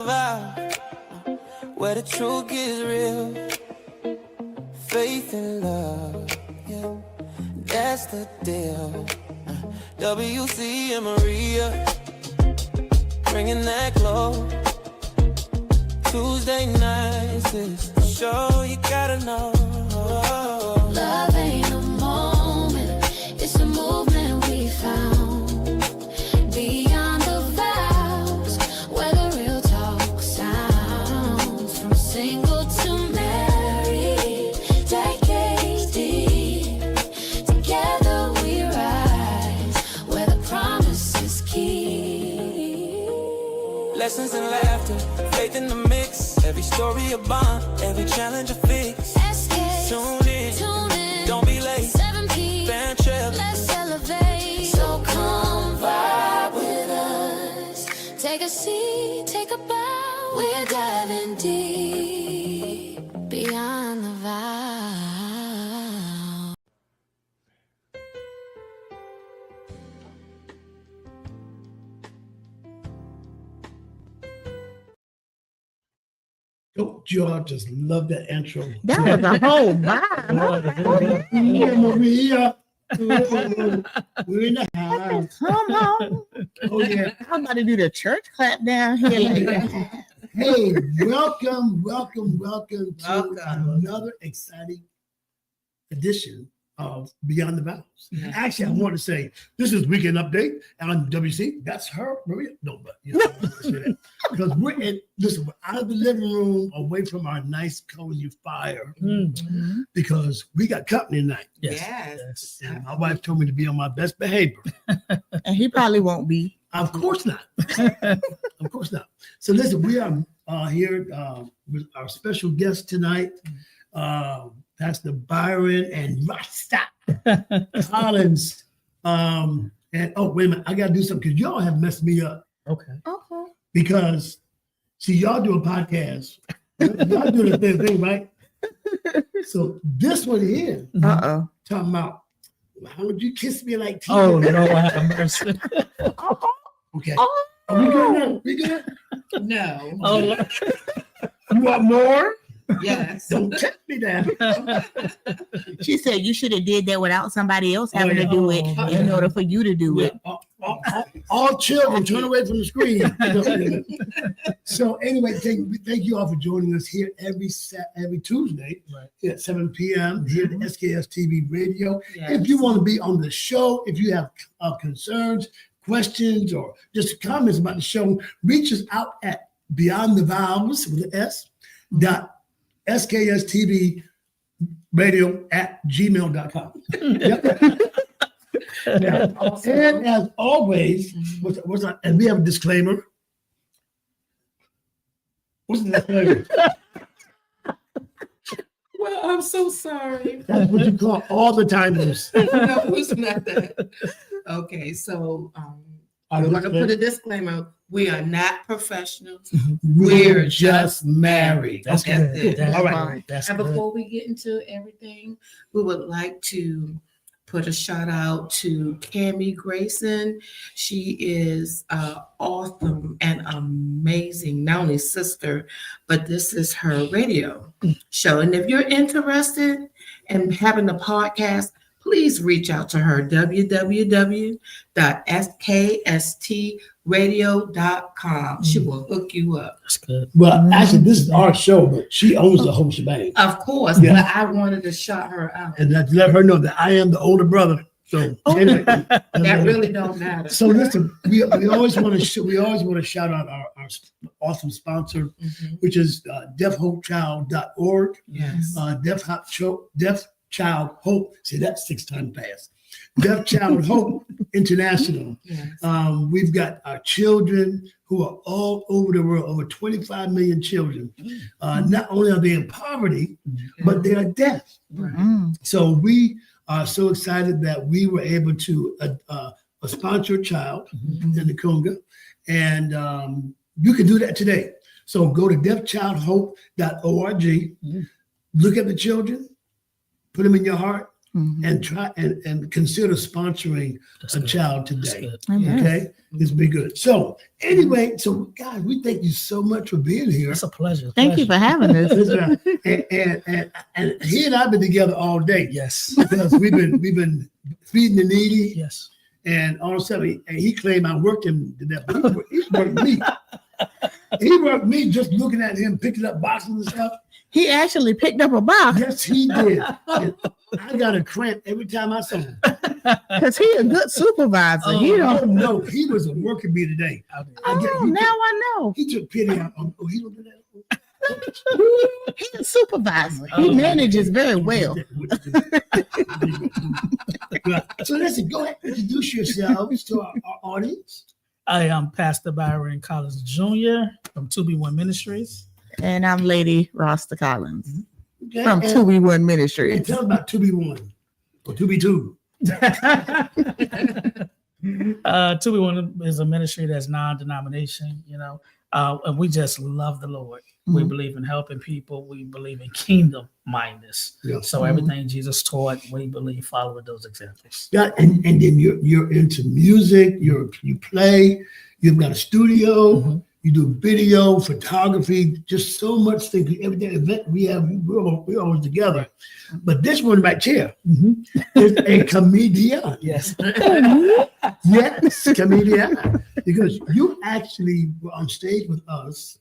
Where the truth gets real, faith and love, yeah, that's the deal. WC and Maria, bringing that glow. Tuesday nights is the show you gotta know. Love ain't a moment, it's a movement we found. Beyond the vows, where the real talk sounds. From single to married, decades deep. Together we rise, where the promise is key. Lessons in laughter, faith in the mix. Every story a bond, every challenge a fix. SKST, Tune in, don't be late. 7 p.m. Fan trip, Let's elevate. So come vibe with us. Take a seat, take a bow. We're diving deep beyond the vows. Don't y'all just love that intro? That was a whole vibe. Yeah, Maria. We're in the house. Come on. Oh, yeah. I'm about to do the church clap down here. Like that. Hey, welcome to another exciting edition of Beyond the Vows. Yeah. Actually, I want to say this is Weekend Update on WC. That's her, Maria. No, but you know, I want to say that. Because we're out of the living room, away from our nice cozy fire, because we got company tonight. Yes. And my wife told me to be on my best behavior. And he probably won't be. Of course not. Of course not. So listen, we are here with our special guest tonight, Pastor Byron and Rasta Collins. And oh, wait a minute, I gotta do something because y'all have messed me up. Okay. Because see, y'all do a podcast. Y'all do the thing, right? So this one here, Uh-oh. talking about how would you kiss me like teeth? Oh, Lord have mercy. Okay. Are we good now? We good? No. Oh, Lord. You want more? Yes. Don't check me down. She said you should have did that without somebody else having to do it in order for you to do it. All children, turn away from the screen. So anyway, thank you all for joining us here every Tuesday at 7 p.m. here at SKST TV Radio. Yes. If you want to be on the show, if you have concerns, questions, or just comments about the show, reach us out at Beyond the Vows with an S SKSTVradio@gmail.com. Yep. And as always, and we have a disclaimer. What's the disclaimer? Well, I'm so sorry. That's what you call all the timers. No, it's not that. Okay, so I'm going to put a disclaimer. We are not professionals. We're just married. That's That's good. it. That's All good. right. That's And good. before we get into everything, we would like to put a shout out to Cammie Grayson. She is awesome and amazing, not only sister, but this is her radio show. And if you're interested in having a podcast, please reach out to her, www.skstradio.com. She will hook you up. That's good. Well, actually, this is our show, but she owns the whole shebang. Of course, Yeah. but I wanted to shout her out. And to let her know that I am the older brother. So anyway, That really don't matter. So listen, we always want to shout out our awesome sponsor, which is deafhopechild.org. Yes. Deaf Child Hope. See, that's 6 times fast. Deaf Child Hope International. Yes. We've got our children who are all over the world, over 25 million children. Not only are they in poverty, but they are deaf. Right. So we are so excited that we were able to sponsor a child in the Conga. And you can do that today. So go to deafchildhope.org, look at the children, put them in your heart, and try and consider sponsoring That's a good. child That's today. good. Amen. Okay, this be good. So anyway, so guys, we thank you so much for being here. It's a pleasure. Thank you for having us. Listen, and he and I've been together all day Yes. because we've been feeding the needy, Yes. and all of a sudden he claimed I worked him to death. But he worked me. He worked me just looking at him picking up boxes and stuff. He actually picked up a box Yes, he did. And I got a cramp every time I saw him. because he a good supervisor. He Oh don't. no, he was working me today. Now I know. He took pity on. Oh, he don't do that. He's a supervisor. He manages very well. So listen, go ahead and introduce yourselves to our audience. I am Pastor Byron Collins Jr. from 2B1 Ministries. And I'm Lady Rosta Collins Okay? from and, 2B1 and Ministries. tell us about 2B1 or 2B2. 2B1 is a ministry that's non-denomination, and we just love the Lord. We believe in helping people. We believe in kingdom mindedness. Yeah. So everything Jesus taught, we believe following those examples. Yeah, and then you're into music. You play. You've got a studio. You do video, photography, just so much things. Every day event we're always together. But this one right here is a comedian. Yes. Yes, comedian. Because you actually were on stage with us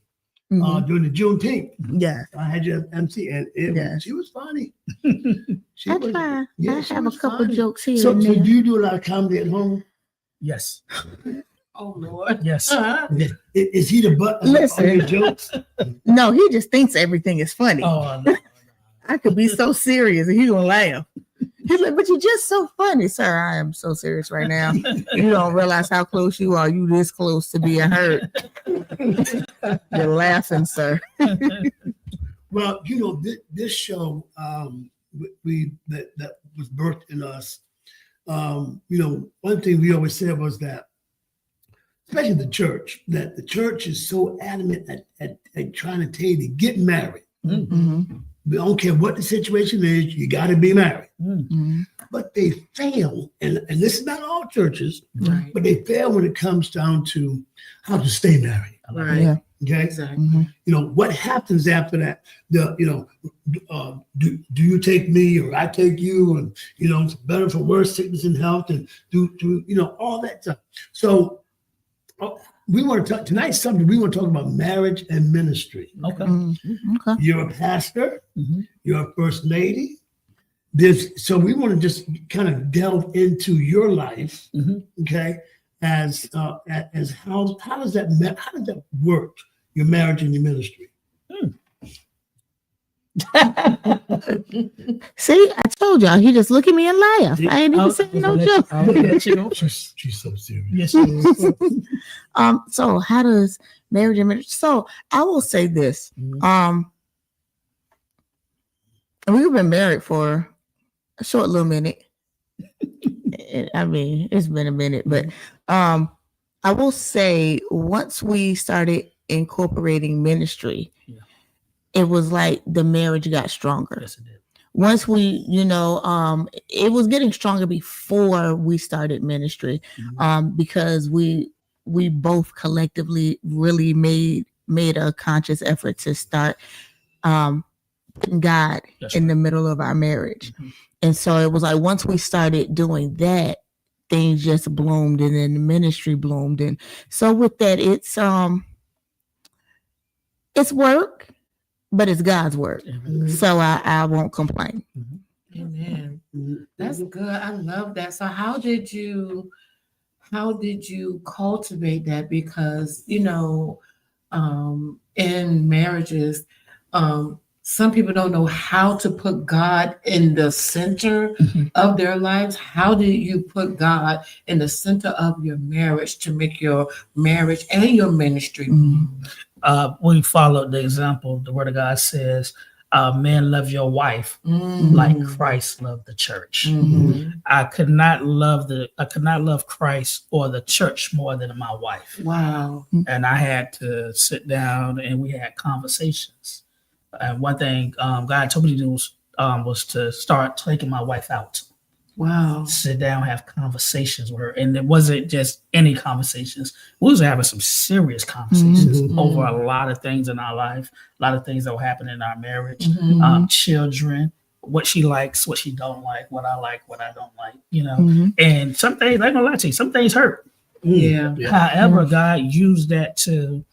during the Juneteenth. Yeah. I had you as MC, and she was funny. She I was- try. yeah, I she have a was couple funny. jokes here So and do there. you do a lot of comedy at home? Yes. Oh Lord. Yes. Is he the butt of Listen. all your jokes? No, he just thinks everything is funny. Oh, no. I could be so serious and he gonna laugh. He's like, but you're just so funny, sir. I am so serious right now. You don't realize how close you are. You this close to being hurt. You're laughing, sir. Well, this show that was birthed in us. One thing we always said was that, especially the church, that the church is so adamant at trying to tell you to get married. We don't care what the situation is, you got to be married. But they fail, and this is not all churches, Right. but they fail when it comes down to how to stay married. Right. Yeah. Okay, Exactly. what happens after that? Do you take me or I take you, and it's better for worse, sickness and health, and do all that stuff. So we want to talk tonight's something. We want to talk about marriage and ministry. Okay. Okay. You're a pastor. Mhm. You're a first lady. So we want to just kind of delve into your life, okay? As how does that work? Your marriage and your ministry. See, I told y'all. He just look at me and laugh. I ain't even saying no joke. I'll let you know. She's so serious. Yes, you will. So how does marriage and marriage? So I will say this. We've been married for a short little minute. I mean, it's been a minute, but I will say once we started incorporating ministry, it was like the marriage got stronger. Yes, it did. Once we, it was getting stronger before we started ministry, because we both collectively really made a conscious effort to start putting God That's in right. the middle of our marriage. And so it was like once we started doing that, things just bloomed, and then the ministry bloomed. And so with that, it's work, but it's God's work. So I won't complain. Amen. That's good. I love that. So how did you cultivate that? Because in marriages, some people don't know how to put God in the center of their lives. How do you put God in the center of your marriage to make your marriage and your ministry? We followed the example. The word of God says, men love your wife like Christ loved the church. I could not love Christ or the church more than my wife. Wow. And I had to sit down and we had conversations. And one thing God told me to do was to start taking my wife out. Wow. sit down, have conversations with her. And it wasn't just any conversations. We was having some serious conversations Mhm. over a lot of things in our life, a lot of things that were happening in our marriage, Mhm. children, what she likes, what she don't like, what I don't like, Mhm. And some things, I ain't gonna lie to you, some things hurt. Yeah. However, God used that to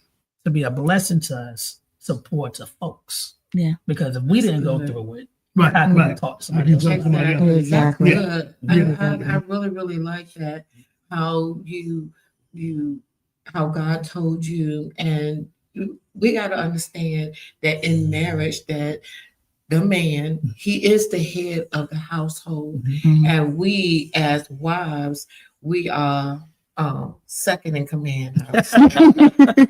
be a blessing to us, support to folks. Yeah. Because if we That's didn't go good. through it, Right, how can we right. talk to somebody else? Exactly. Exactly. That's good. I really, really like that. How how God told you, and we got to understand that in marriage, that the man, he is the head of the household, Mhm. and we as wives, we are second in command. I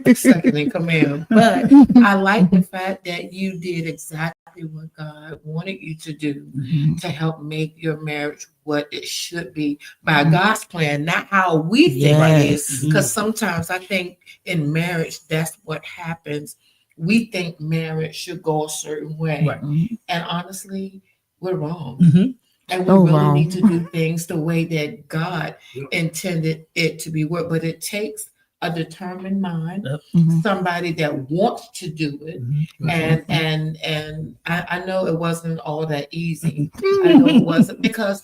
would say. Second in command. But I like the fact that you did exactly what God wanted you to do Mhm. to help make your marriage what it should be by God's plan, not how we think it is. Yes. Because sometimes I think in marriage, that's what happens. We think marriage should go a certain way. Right. Mhm. And honestly, we're wrong. Mhm. And we Oh, really wrong. need to do things the way that God Yeah. intended it to be worked. But it takes a determined mind, Mhm. somebody that wants to do it. And I know it wasn't all that easy. I know it wasn't because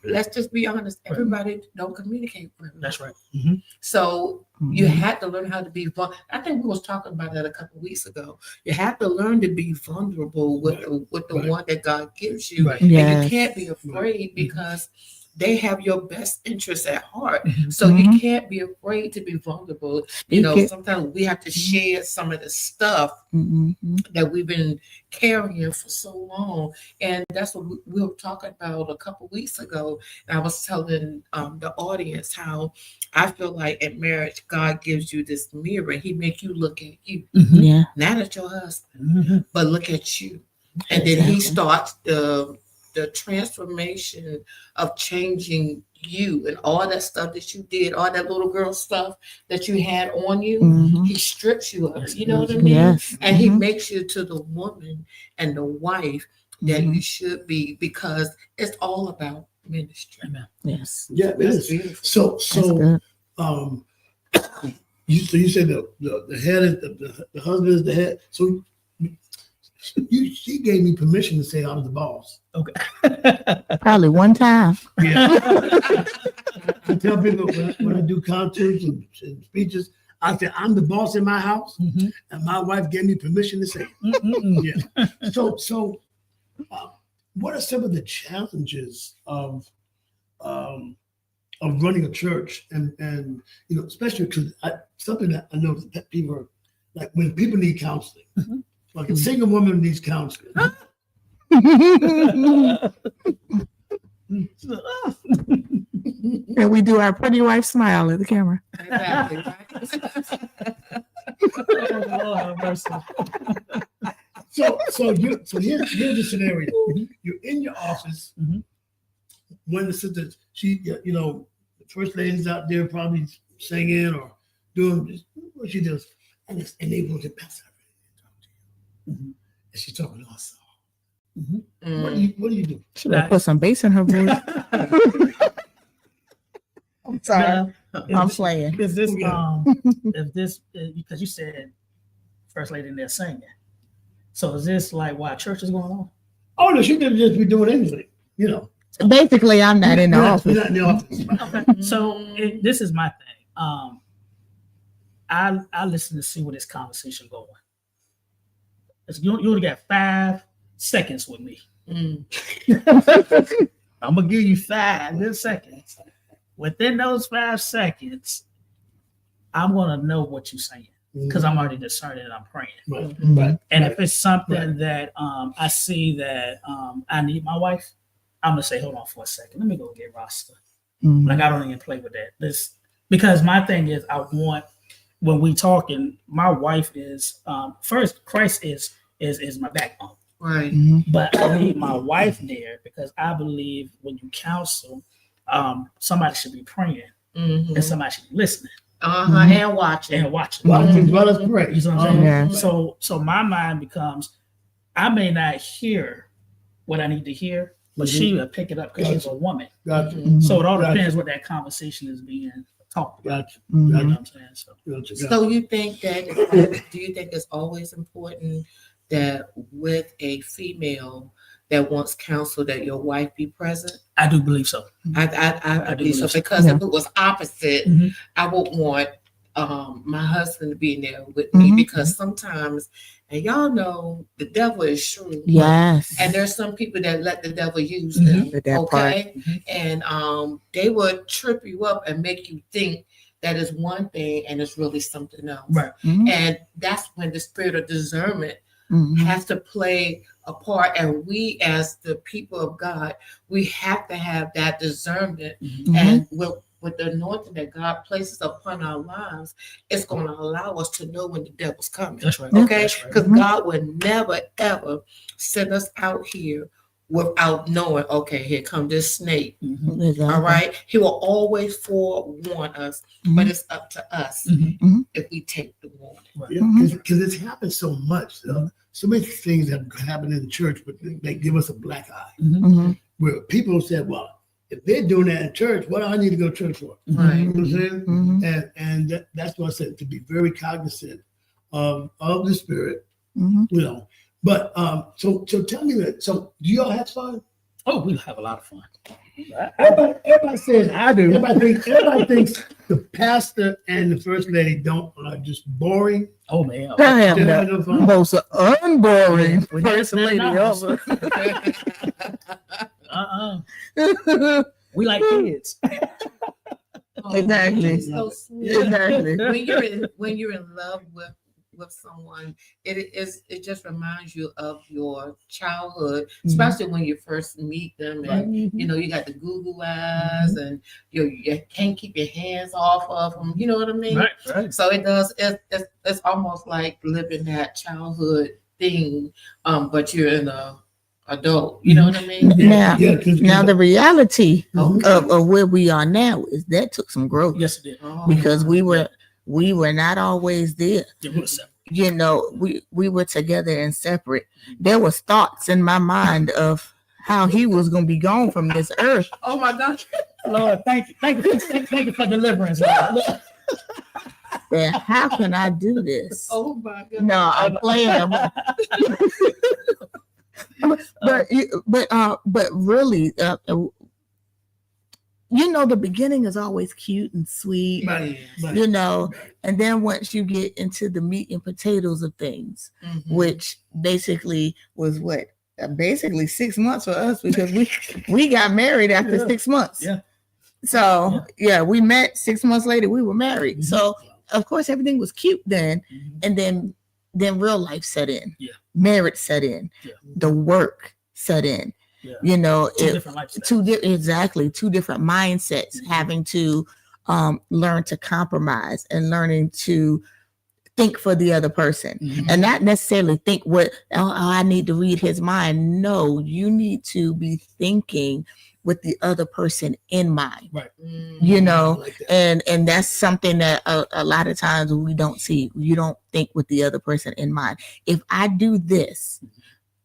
let's just be honest, everybody don't communicate with me. That's right. Mhm. So you Mhm. had to learn how to be I think we was talking about that a couple of weeks ago. You have to learn to be vulnerable with the Right. one that God gives you. Right. And Yes. you can't be afraid because they have your best interests at heart. Mhm. So you Mhm. can't be afraid to be vulnerable. Speak it. Sometimes we have to share some of the stuff Mhm. that we've been carrying for so long. And that's what we were talking about a couple weeks ago. And I was telling the audience how I feel like in marriage, God gives you this mirror. He make you look at you, Mhm. Yeah. not at your husband, Mhm. but look at you. And then he Exactly. starts the transformation of changing you and all that stuff that you did, all that little girl stuff that you had on you. Mhm. He strips you of Yes, it. You know what I mean? Yes. And he Mhm. makes you to the woman and the wife that Mhm. you should be because it's all about ministry. Amen. Yes. Yeah, it That's is. beautiful. That's So good. um you said the head is the husband is the head. So she gave me permission to say I was the boss. Okay. Probably one time. Yeah. I tell people when I do concerts and speeches, I say I'm the boss in my house, Mhm. and my wife gave me permission to say it. Mm-mm-mm. Yeah. So what are some of the challenges of running a church and especially because something that I know that people are like when people need counseling, Mhm. like a single woman needs counseling. And we do our pretty wife smile at the camera. Exactly. Oh, have mercy. So here's the scenario. You're in your office. Mhm. When the sister, the first lady's out there probably singing or doing what she does, and they want to pass her. Mhm. And she's talking all soft. Mm. What do you do? Should have put some bass in her voice. I'm sorry. Now, I'm playing. Is this Yeah. if this because you said first lady in there singing, so is this like why church is going on? Oh no, she didn't just be doing anything. Basically, I'm not in the You're office. not in the office. Okay, so this is my thing. I listen to see where this conversation going. You only got 5 seconds with me. Mm. I'm gonna give you 5 seconds. Within those 5 seconds, I'm gonna know what you're saying because I'm already discerning and I'm praying. Right. Mhm. And Right. if it's something that I see that I need my wife, I'm gonna say, hold on for a second. Let me go get Rasta. Mhm. Like I don't even play with that. This because my thing is I want when we talking, my wife is first Christ is my backbone. Right. Mhm. But I need my wife there because I believe when you counsel, somebody should be praying Mhm. and somebody should be listening Uh-huh. And watching. and watching. Watching well as pray. You know what I'm saying? Yeah. So my mind becomes I may not hear what I need to hear, but she would pick it up because she's a woman. Gotcha. So it all Gotcha. depends what that conversation is being talked about. Gotcha. You know Mhm. what I'm saying? So Gotcha. So you think that, do you think it's always important that with a female that wants counsel that your wife be present? I do believe so. I do believe so, believe so. because Yeah. if it was opposite, Mhm. I would want my husband to be in there with me, Mhm. because sometimes, and y'all know, the devil is shrewd. Yes. And there's some people that let the devil use Mhm. them. That part. Okay. Mhm. And they would trip you up and make you think that is one thing and it's really something else. Right. Mhm. And that's when the spirit of discernment Mhm. has to play a part. And we, as the people of God, we have to have that discernment. Mhm. And with the anointing that God places upon our lives, it's going to allow us to know when the devil's coming. That's right. Okay? That's right. Because Mhm. God would never, ever send us out here without knowing, okay, here come this snake. Mhm. Exactly. All right. He will always forewarn us, but Mhm. it's up to us Mhm. if we take the warning. Yeah, because it's happened so much. So many things have happened in the church, but they give us a black eye. Mhm. Mhm. Where people said, well, if they're doing that in church, what do I need to go to church for? Right. You know what I'm saying? Mhm. And that's why I said to be very cognizant of the spirit, Mhm. you know. But so tell me that. So do y'all have fun? Oh, we have a lot of fun. Everybody says I do. Everybody thinks the pastor and the first lady are just boring. Oh man. I am They have the no fun. most unboring We're first not- lady ever. We like kids. Exactly. It's so sweet. Exactly. When you're in love with someone, it just reminds you of your childhood, especially when you first meet them, and you know you got the Google eyes, and you can't keep your hands off of them. You know what I mean? Right. Right. So it does. It's almost like living that childhood thing, but you're an adult. You know what I mean? Now, Yeah, 'cause- now the reality Okay. of where we are now is that took some growth Yes, it did. Oh, because we were not always there. It was separate. You know, we were together and separate. There was thoughts in my mind of how he was going to be gone from this earth. Oh my gosh. Lord, thank you for deliverance. Lord. And how can I do this? Oh my goodness. No, I'm playing. But really, you know, the beginning is always cute and sweet, Right. you know, and then once you get into the meat and potatoes of things, Mhm. which basically was what basically 6 months for us because we got married after Yeah. 6 months. Yeah. So yeah, we met 6 months later. We were married. Mhm. So of course everything was cute then, Mhm. and then real life set in. Yeah. Marriage set in. Yeah. The work set in. Yeah. You know, Two different lifestyles. two different mindsets, having to learn to compromise and learning to think for the other person Mhm. and not necessarily think I need to read his mind. No, you need to be thinking with the other person in mind, you know, I like that. and that's something that a lot of times we don't see. You don't think with the other person in mind. If I do this,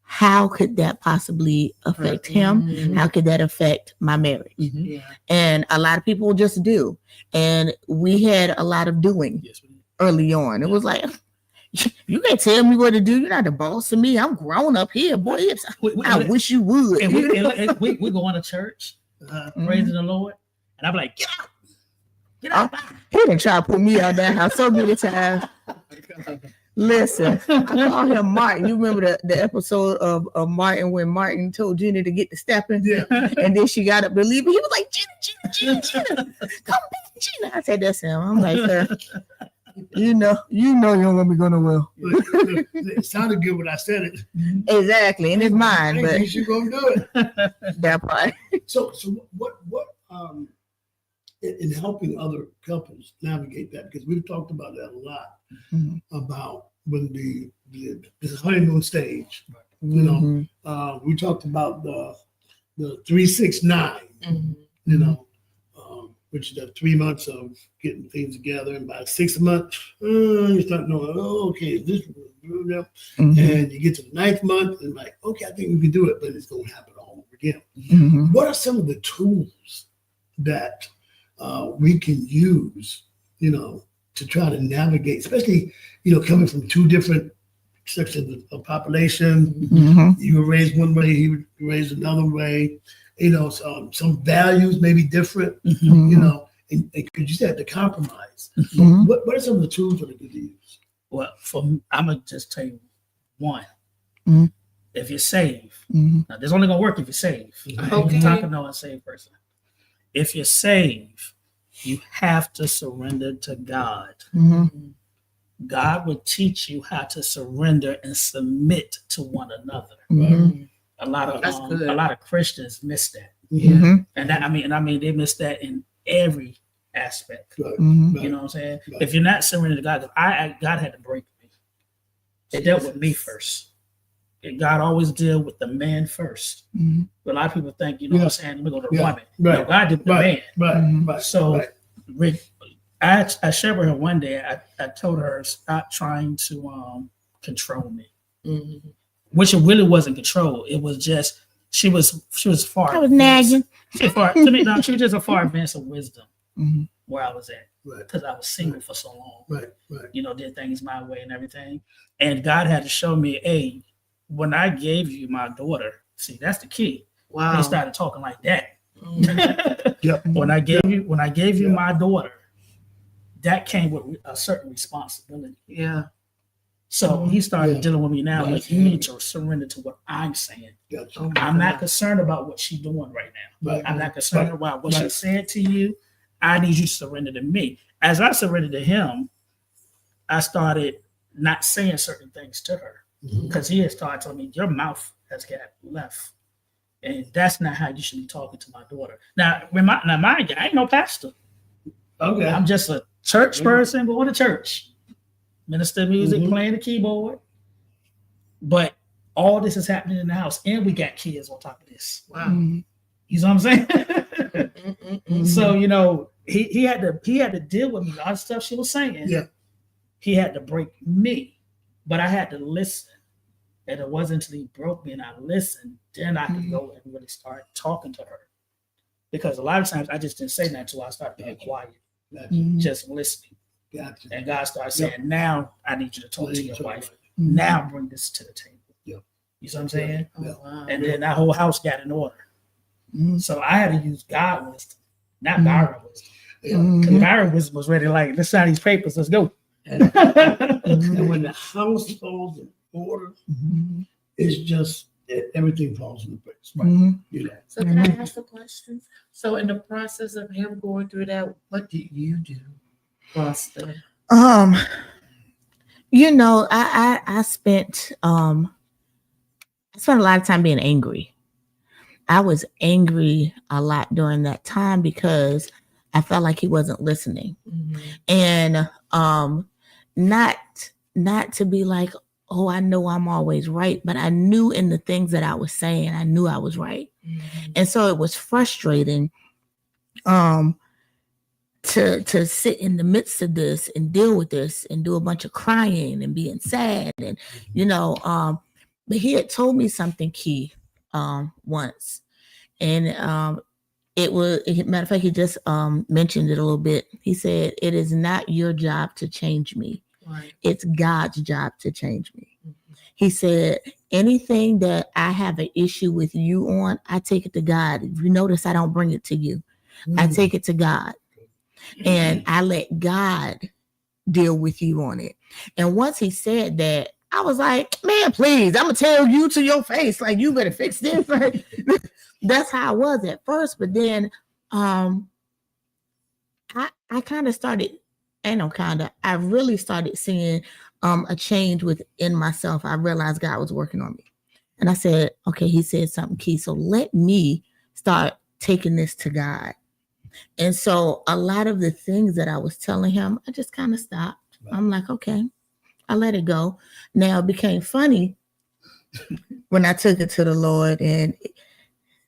how could that possibly affect him? Mhm. How could that affect my marriage? Mhm. Yeah. And a lot of people just do. And we had a lot of doing Yes, we did. early on. It was like, you can't tell me what to do. You're not the boss of me. I'm grown up here, boy. I wish you would. And we go on to church, praising the Lord, and I'm like, get out. He done try to put me out that house so many times. Listen, I call him Martin. You remember the episode of Martin when Martin told Jenny to get to stepping? Yeah. And then she got up to leave. He was like, Jenny, come back, Jenny. I said, that's him. I'm like, sir, you know you don't want me going nowhere. It sounded good when I said it. Exactly, in his mind, I but think you gonna do it. that part. So what in helping other couples navigate that, because we've talked about that a lot, Mhm. about when the honeymoon stage, you know, Mhm. we talked about the 369, Mhm. you know, which is the 3 months of getting things together, and by 6 months, you start knowing, oh, okay, this, Mhm. and you get to the 9th month, and like, okay, I think we can do it, but it's gonna happen all over again. Mhm. What are some of the tools that we can use, to try to navigate, especially, coming from two different sections of population? Mhm. You were raised one way, he was raised another way. Some values may be different, Mhm. and because you said to compromise. Mhm. What are some of the tools that we can use? Well, for me, I'm gonna just tell you one. Mhm. If you're saved, Mhm. now this only gonna work if you're saved. Okay. I'm talking to a saved person. If you're saved, you have to surrender to God. Mhm. God will teach you how to surrender and submit to one another. Mhm. A lot That's of good. a lot of Christians miss that, Mhm. and that I mean they miss that in every aspect. Right, Mhm. right. You know what I'm saying? Right. If you're not surrendering to God, God had to break me. It dealt with me first. And God always deal with the man first. Mhm. But a lot of people think, what I'm saying, let me go to the Yeah. woman. Right. No, God did the man. Right, Mhm. right. So right. I shared with her one day. I told her stop trying to control me, Mhm. which it really wasn't control. It was just she was far. I was advanced. nagging. She was far to me. No, she was just a far advance of wisdom Mhm. where I was at Right, because I was single for so long. right. Did things my way and everything. And God had to show me, hey, when I gave you my daughter, see, that's the key. Wow. They started talking like that. Mhm. Yep. When I gave you Yeah. my daughter, that came with a certain responsibility. Yeah. So he started Yeah. dealing with me now. Right. Like, you need to surrender to what I'm saying. Gotcha. Oh my I'm not God. concerned about what she's doing right now. Right. I'm not concerned about what she Right. said to you. I need you to surrender to me. As I surrendered to him, I started not saying certain things to her Mhm. because he had started telling me, your mouth has got left. And that's not how you should be talking to my daughter. Now, mind you, I ain't no pastor. Okay. I'm just a church person going to church, minister music, Mhm. playing the keyboard. But all this is happening in the house, and we got kids on top of this. Wow. Mhm. You know what I'm saying? Mm-mm-mm. So he had to deal with me. A lot of stuff she was saying. Yeah. He had to break me, but I had to listen. And it wasn't until he broke me and I listened, then I could go and really start talking to her. Because a lot of times I just didn't say that until I started being quiet, Gotcha. Mhm. just listening. Gotcha. And God started saying, now I need you to talk to your Talk wife. about Mhm. Now bring this to the table. Yeah. You see what I'm saying? Yeah. Oh, wow. And then that whole house got in order. Mhm. So I had to use God wisdom, not Mhm. Byron wisdom. Yeah. Because Mhm. Byron wisdom was ready, like, let's sign these papers, let's go. And, Mhm. and when the house falls in order, Mhm. it's just everything falls into place. Mhm. So can I Amen. ask a question? So in the process of him going through that, what did you do, Foster? I spent a lot of time being angry. I was angry a lot during that time because I felt like he wasn't listening. Mhm. And not to be like, oh, I know I'm always right, but I knew in the things that I was saying, I knew I was right. Mhm. And so it was frustrating to sit in the midst of this and deal with this and do a bunch of crying and being sad and but he had told me something key once, and matter of fact, he just mentioned it a little bit. He said, it is not your job to change me, Right. it's God's job to change me. Mhm. He said, anything that I have an issue with you on, I take it to God. If you notice, I don't bring it to you. I take it to God, and I let God deal with you on it. And once he said that, I was like, man, please, I'm gonna tell you to your face, like, you better fix this. That's how I was at first, but then I kind of started, I really started seeing a change within myself. I realized God was working on me, and I said, okay, he said something key, so let me start taking this to God. And so a lot of the things that I was telling him, I just kind of stopped. Right. I'm like, okay, I let it go. Now it became funny when I took it to the Lord, and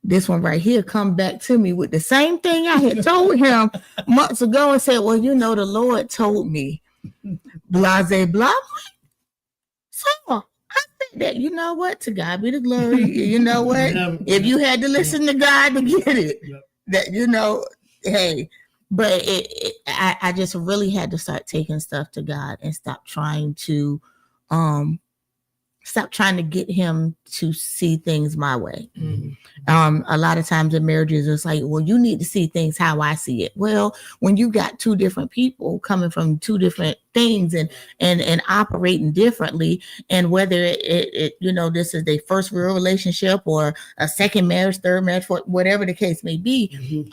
this one right here come back to me with the same thing I had told him months ago and said, well, the Lord told me, blase blah. So I said that, you know what, to God be the glory. You know what? Yeah. If you had to listen to God to get it, Yeah. that, you know, hey, but I just really had to start taking stuff to God and stop trying to get him to see things my way. A lot of times in marriages, it's like, well, you need to see things how I see it. Well, when you got two different people coming from two different things and operating differently, and whether it you know, this is their first real relationship or a second marriage, third marriage, whatever the case may be,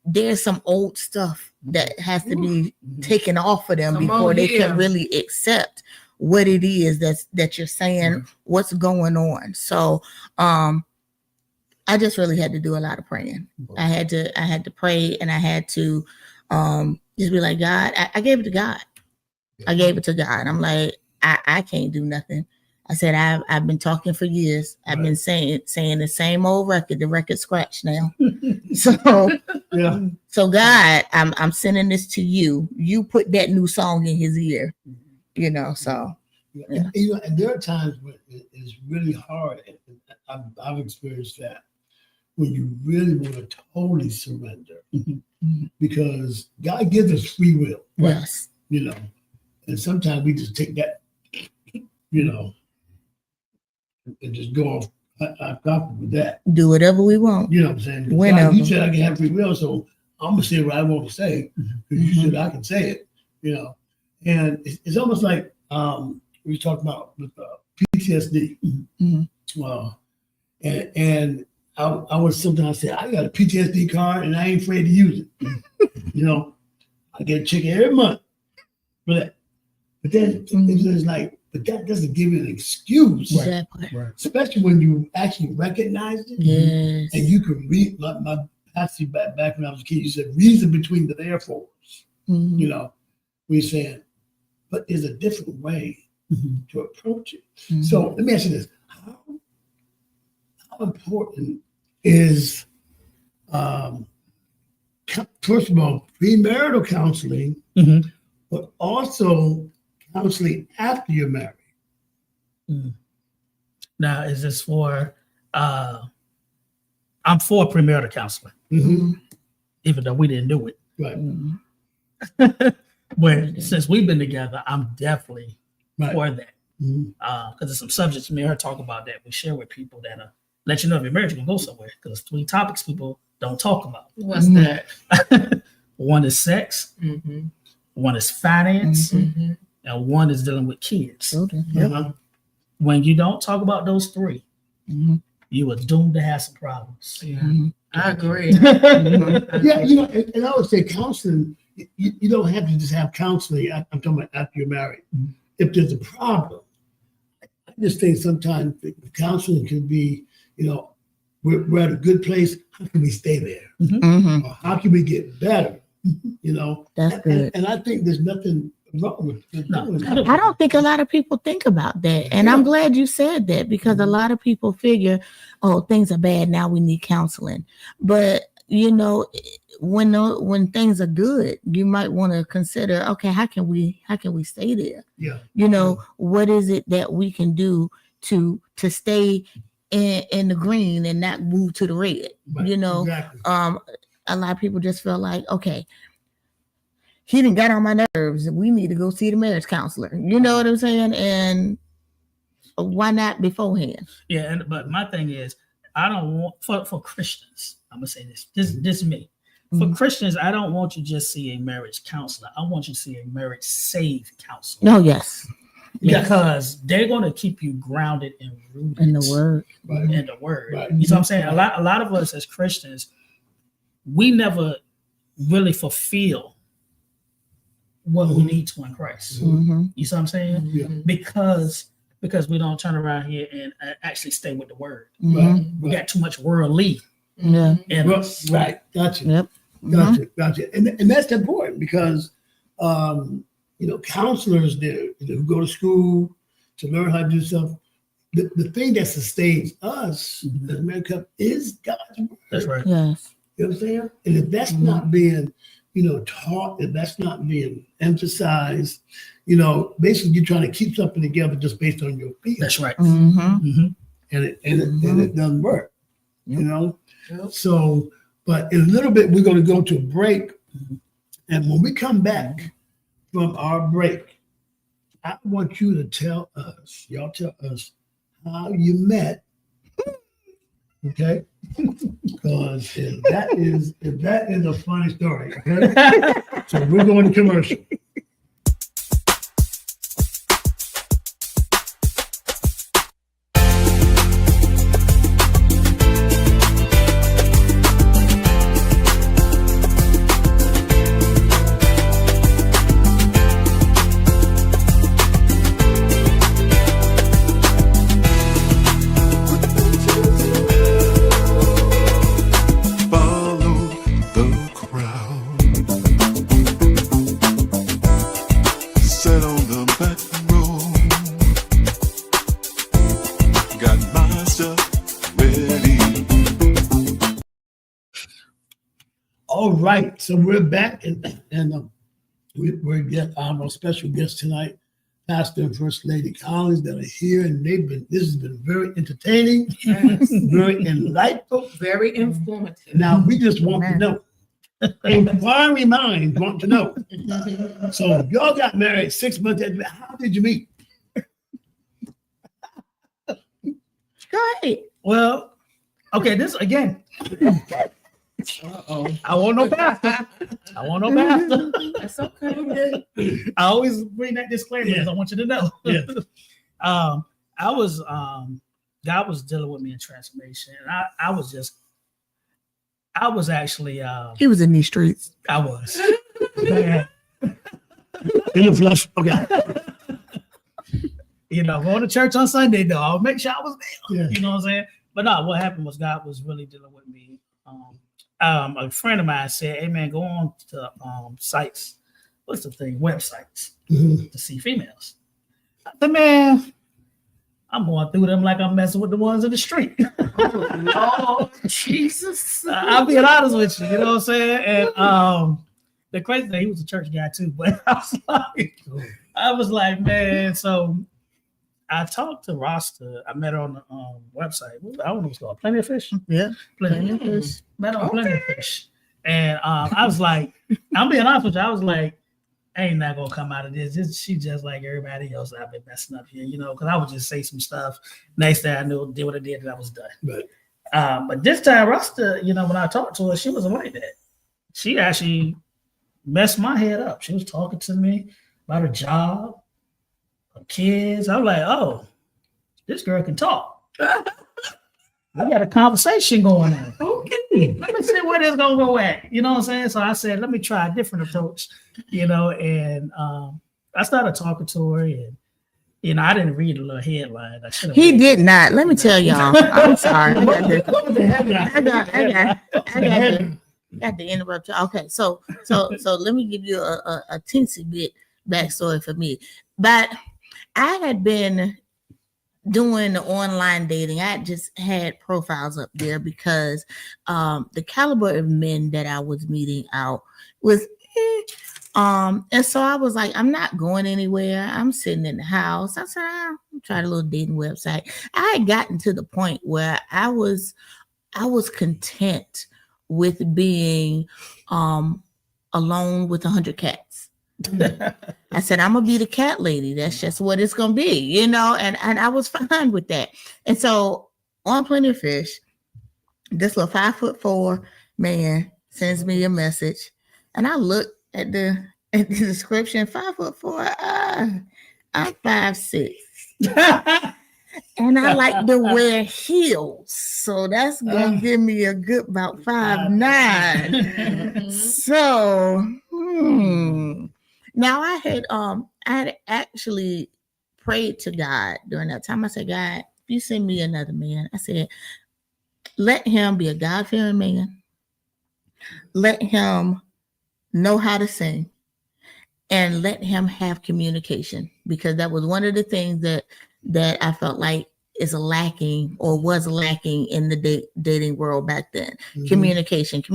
there's some old stuff that has to be taken off of them before they can really accept what it is that you're saying, what's going on. So I just really had to do a lot of praying. I had to pray, and I had to just be like, God, I gave it to God. I gave it to God. I'm like, I can't do nothing. I said, I've been talking for years. I've been saying the same old record, the record scratched now. So Yeah. so God, I'm sending this to you. You put that new song in his ear, you know. So Yeah. Yeah. And, you know, and there are times when it's really hard. And I've experienced that when you really want to totally surrender, because God gives us free will, yes. you know, and sometimes we just take that, you know, and just go off with that. Do whatever we want. You know what I'm saying? Whenever. God, you said I can have free will, so I'm gonna say what I want to say because you said I can say it. You know, and it's almost like we talked about with PTSD. And I was sometimes say I got a PTSD card and I ain't afraid to use it. You know, I get a check every month for that. But then it's just like, but that doesn't give you an excuse, That part. right? Especially when you actually recognize it. Yes. And you can read my pastor back when I was a kid. You said reason between the therefores. You know, we're saying, but there's a different way to approach it. So let me ask you this: how important is, first of all, premarital counseling, but also counseling after you're married? Now, is this for? I'm for premarital counseling, even though we didn't do it. Right. But since we've been together, I'm definitely Right. for that. Because there's some subjects me and her talk about that we share with people that let you know if you're married, you can go somewhere. Because 3 topics people don't talk about. What's that? One is sex, one is finance, Mhm. and one is dealing with kids. Okay. When you don't talk about those 3, you are doomed to have some problems. Yeah, I agree. Yeah, you know, and I would say counseling, you don't have to just have counseling. I'm talking about after you're married. If there's a problem, I just think sometimes counseling can be, you know, we're at a good place. How can we stay there? Or how can we get better? You know, That's good. And I think there's nothing wrong with doing that. I don't think a lot of people think about that. And I'm glad you said that, because a lot of people figure, oh, things are bad, now we need counseling. But, you know, when things are good, you might want to consider, okay, how can we stay there? Yeah. You know, what is it that we can do to stay in the green and not move to the red? Right. You know, Exactly. a lot of people just feel like, okay, he didn't get on my nerves, we need to go see the marriage counselor. You know what I'm saying? And why not beforehand? Yeah, but my thing is, I don't want for Christians. I'm gonna say this. This is me. For Christians, I don't want you to just see a marriage counselor. I want you to see a marriage save counselor. No, yes. Because they're gonna keep you grounded and rooted In the word. Right. In the word. Right. You know what I'm saying? A lot of us as Christians, we never really fulfill what we need to in Christ. You know what I'm saying? Yeah. Because we don't turn around here and actually stay with the word. Right. We got too much worldly Yeah. in Well, us. right. Gotcha. Yep. Gotcha. And that's important because, you know, counselors who go to school to learn how to do stuff, the thing that sustains us as America is God's word. That's right. Yes. You know what I'm saying? And if that's not being taught, if that's not being emphasized, basically you're trying to keep something together just based on your feelings. That's right. Mm-hmm. And it doesn't work, Yep. Yep. So, but in a little bit, we're going to go to a break. And when we come back from our break, I want you to tell us how you met. Okay? Because if that is a funny story, okay? So we're going to commercial. Follow the crowd. Sat on the back row. Got my stuff ready. All right, so we're back, and we get our special guests tonight, Pastor and First Lady Collins, that are here, and this has been very entertaining, Yes. very enlightful. Very informative. Now we just want to know, inquiring minds want to know. So y'all got married 6 months after. How did you meet? Go ahead. Well, okay, this again. Uh-oh. I want no pastor. I want no pastor. That's okay. I always bring that disclaimer because I want you to know. Yeah. I was God was dealing with me in transformation. And I was actually He was in these streets. I was. Man, In the flesh. Okay. going to church on Sunday though. I'll make sure I was there. Yeah. You know what I'm saying? But no, what happened was God was really dealing with me. A friend of mine said, "Hey man, go on to sites. What's the thing? Websites Mhm. to see females." I said, "Man, I'm going through them like I'm messing with the ones in the street." Oh, Jesus. I'll be honest with you. You know what I'm saying? And the crazy thing, he was a church guy too. But I was like, man. So I talked to Rasta. I met her on the website. I don't know what's called. Plenty of Fish. Yeah. Plenty of Fish. Met her on Plenty of Fish. And I was like, I'm being honest with you. I was like, ain't not gonna come out of this. She just like everybody else I've been messing up here, because I would just say some stuff. Next thing I knew, did what I did, and I was done. Right. But this time, Rasta, when I talked to her, she wasn't like that. She actually messed my head up. She was talking to me about her job, her kids. I was like, oh, this girl can talk. We got a conversation going on. Okay. Let me see where this gonna go at. You know what I'm saying? So I said, let me try a different approach, and I started talking to her, and I didn't read the little headline. I should have. He did not. Let me tell y'all. I'm sorry. I got to interrupt you. Okay, so let me give you a teensy bit backstory for me. But I had been doing the online dating. I just had profiles up there because the caliber of men that I was meeting out was and so I was like, I'm not going anywhere. I'm sitting in the house. I said, I'll try a little dating website. I had gotten to the point where I was content with being alone with 100 cats. I said, I'm gonna be the cat lady. That's just what it's gonna be, and I was fine with that. And so on Plenty of Fish, this little 5'4" man sends me a message, and I look at the description, 5'4". I'm 5'6". And I like to wear heels, so that's gonna give me a good about 5'9". So now I had actually prayed to God during that time. I said, God, if you send me another man, I said, let him be a God-fearing man. Let him know how to sing, and let him have communication, because that was one of the things that I felt like is lacking or was lacking in the dating world back then. Mhm. Communication to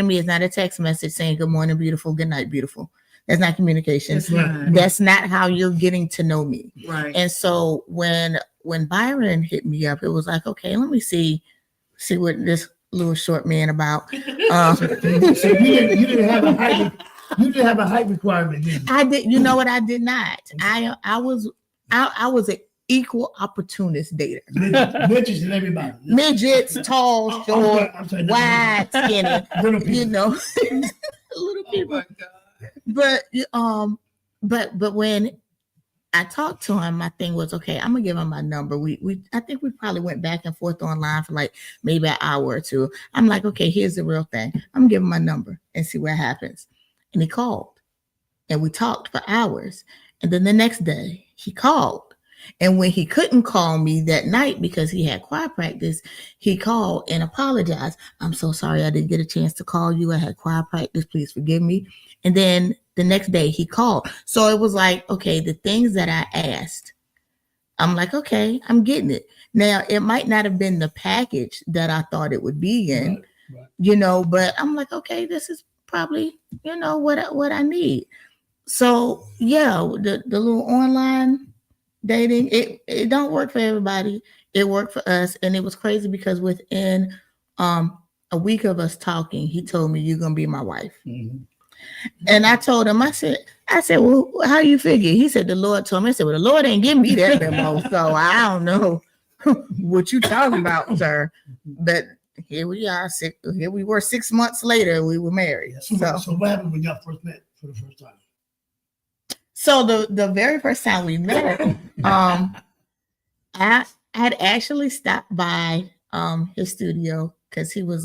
me is not a text message saying good morning beautiful, good night beautiful. That's not communication. It's not. That's not how you're getting to know me. Right. And so when Byron hit me up, it was like, okay, let me see what this little short man about. So you didn't have a height. You didn't have a height requirement. Did you? I did. You know what? I did not. I was an equal opportunist dater. Midgets and everybody. Midgets, tall, short, I'm sorry, wide, skinny. Little people. You know, little Oh people. my God. But when I talked to him, my thing was, okay, I'm gonna give him my number. I think we probably went back and forth online for like maybe an hour or two. I'm like, okay, here's the real thing. I'm gonna give him my number and see what happens. And he called, and we talked for hours. And then the next day he called. And when he couldn't call me that night because he had choir practice, he called and apologized. I'm so sorry I didn't get a chance to call you. I had choir practice. Please forgive me. And then the next day he called. So it was like, okay, the things that I asked, I'm like, okay, I'm getting it. Now, it might not have been the package that I thought it would be in, Right. but I'm like, okay, this is probably, what I need. So yeah, the little online dating, it don't work for everybody. It worked for us. And it was crazy because within a week of us talking, he told me, you're gonna be my wife. Mhm. And I told him, I said, well, how you figure? He said, the Lord told me. I said, well, the Lord ain't give me that memo, so I don't know what you talking about, sir. But here we are. Here we were 6 months later. We were married. So what happened when y'all first met for the first time? So the very first time we met, I had actually stopped by his studio because he was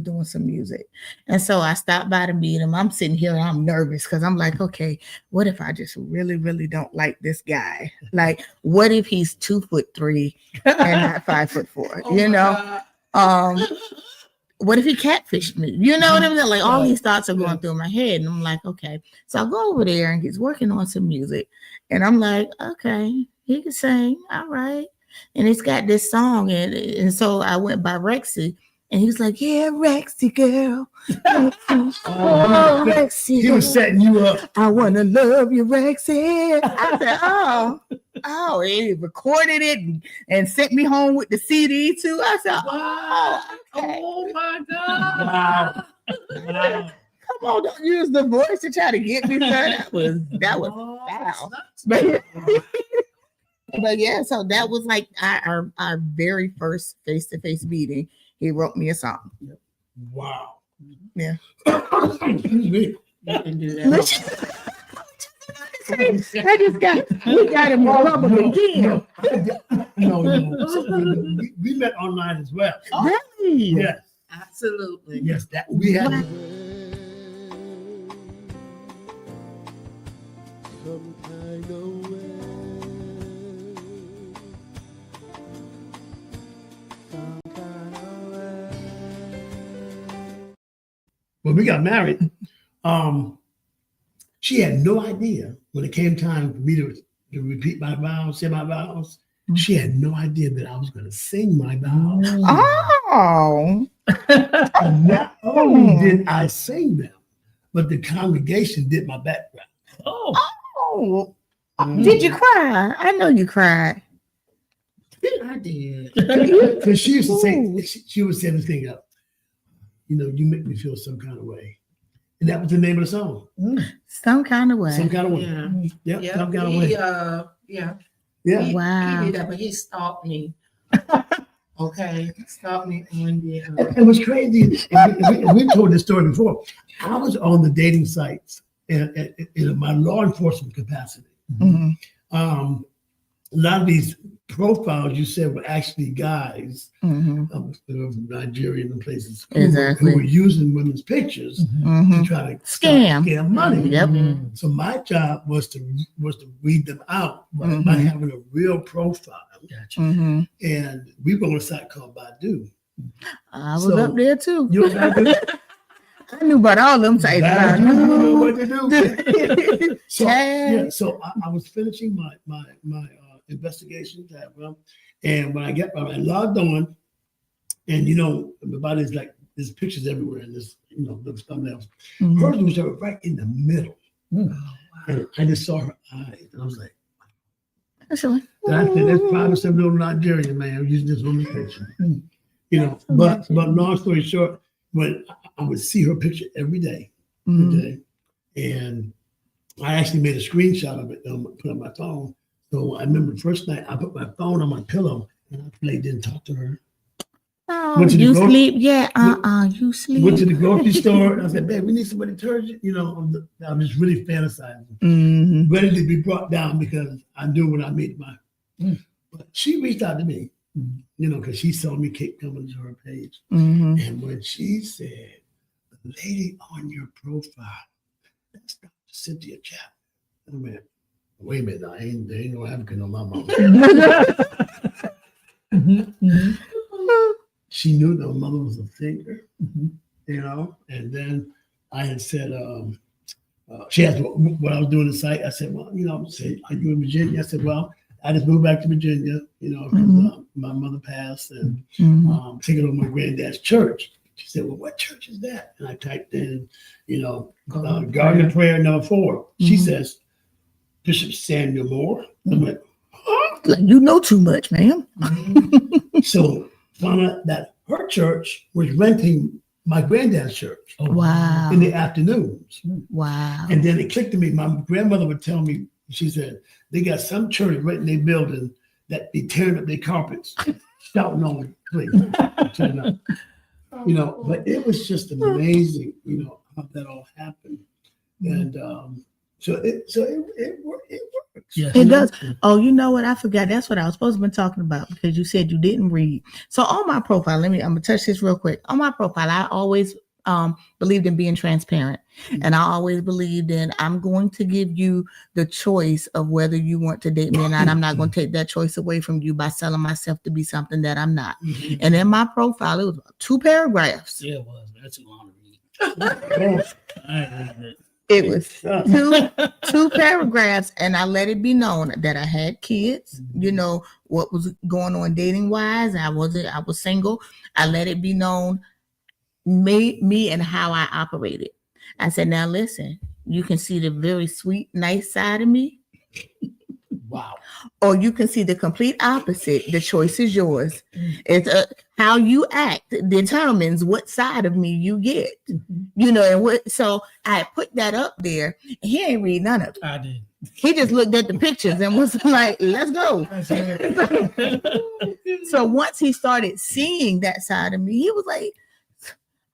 doing some music. And so I stopped by to meet him. I'm sitting here and I'm nervous because I'm like, okay, what if I just really, really don't like this guy? Like, what if he's 2'3" and not 5'4"? What if he catfished me? You know what I mean? Like all these thoughts are going through my head. And I'm like, okay. So I go over there and he's working on some music. And I'm like, okay, he can sing. All right. And he's got this song. And so I went by Rexy. And he was like, yeah, Rexy girl. Oh, Rexy. He was setting you up. I want to love you, Rexy. I said, oh, he recorded it and sent me home with the CD too. I said, Wow. okay. Oh my God. Wow. Come on, don't use the voice to try to get me, sir. That was foul. But yeah, so that was like our very first face-to-face meeting. He wrote me a song. Wow. Yeah. Excuse me. You can do that. We got him all up again. No. We met online as well. Really? Yes. Absolutely. Yes. That we had. Some kind of way. Some kind of way. When we got married, she had no idea when it came time for me to repeat my vows, say my vows. She had no idea that I was going to sing my vows. Oh. And not only did I sing them, but the congregation did my background. Oh. Did you cry? I know you cried. I did. Because she used to say, she would say this thing up, you make me feel some kind of way. And that was the name of the song. Some kind of way. Some kind of way. Yeah. Yep, some kind of way. Yeah. Yeah. Wow. He did that, but he stalked me. Okay. Stalked me on the. It was crazy. And we told this story before. I was on the dating sites in my law enforcement capacity. Mm-hmm. A lot of these profiles you said were actually guys Mm-hmm. from Nigeria and places Exactly. who were using women's pictures Mm-hmm. to try to Scam money. Yep. So my job was to weed them out by Mm-hmm. having a real profile. Mm-hmm. And we were on a site called Badu. I was So, up there too. You know what I mean? I knew about all them sites. I knew what to do. So, Tag. yeah, so I was finishing my investigation type. And when I logged on, and about it's like there's pictures everywhere, and there's those thumbnails. Mhm. Hers was right in the middle, Mm. and I just saw her eyes, and I was like, Actually, and I said, that's probably some little Nigerian man using this woman's picture. But long story short, when I would see her picture every day, Mhm. and I actually made a screenshot of it and put it on my phone. So I remember the first night I put my phone on my pillow and I played, didn't talk to her. Oh, Went to the you gro- sleep? Yeah. You Went to sleep. the grocery store and I said, babe, we need some detergent. I'm just really fantasizing, Mhm. ready to be brought down because I knew when I made my. Mm. But she reached out to me, because she saw me keep coming to her page. Mhm. And when she said, the lady on your profile, that's Dr. Cynthia Chapman. I went, wait a minute, there ain't no African on my mama. Mhm, mhm. She knew that her mother was a thinker, and then I had said, she asked what I was doing in the site. I said, well, say, are you in Virginia? I said, well, I just moved back to Virginia, because my mother passed and Mhm. taking over my granddad's church. She said, well, what church is that? And I typed in, Garden of Prayer number 4. She Mhm. says, Bishop Samuel Moore. I'm like, huh? Like, you know too much, ma'am. So found out that her church was renting my granddad's church Wow. in the afternoons. Wow. And then it clicked to me. My grandmother would tell me, she said, they got some church right in their building that be tearing up their carpets, shouting on the place. But it was just amazing, how that all happened. And so it works. Yes. It does. Oh, you know what? I forgot. That's what I was supposed to be talking about because you said you didn't read. So on my profile, I'm gonna touch this real quick. On my profile, I always believed in being transparent, and I always believed in I'm going to give you the choice of whether you want to date me or not. I'm not going to take that choice away from you by selling myself to be something that I'm not. And in my profile, it was 2 paragraphs. Yeah, it was. That's too long to read. I ain't reading it. It was two paragraphs, and I let it be known that I had kids. What was going on dating wise. I was single. I let it be known me and how I operated. I said, now listen, you can see the very sweet, nice side of me. Wow. Or you can see the complete opposite. The choice is yours. It's how you act determines what side of me you get. So I put that up there. He ain't read none of it. I did. He just looked at the pictures and was like, let's go. So once he started seeing that side of me, he was like,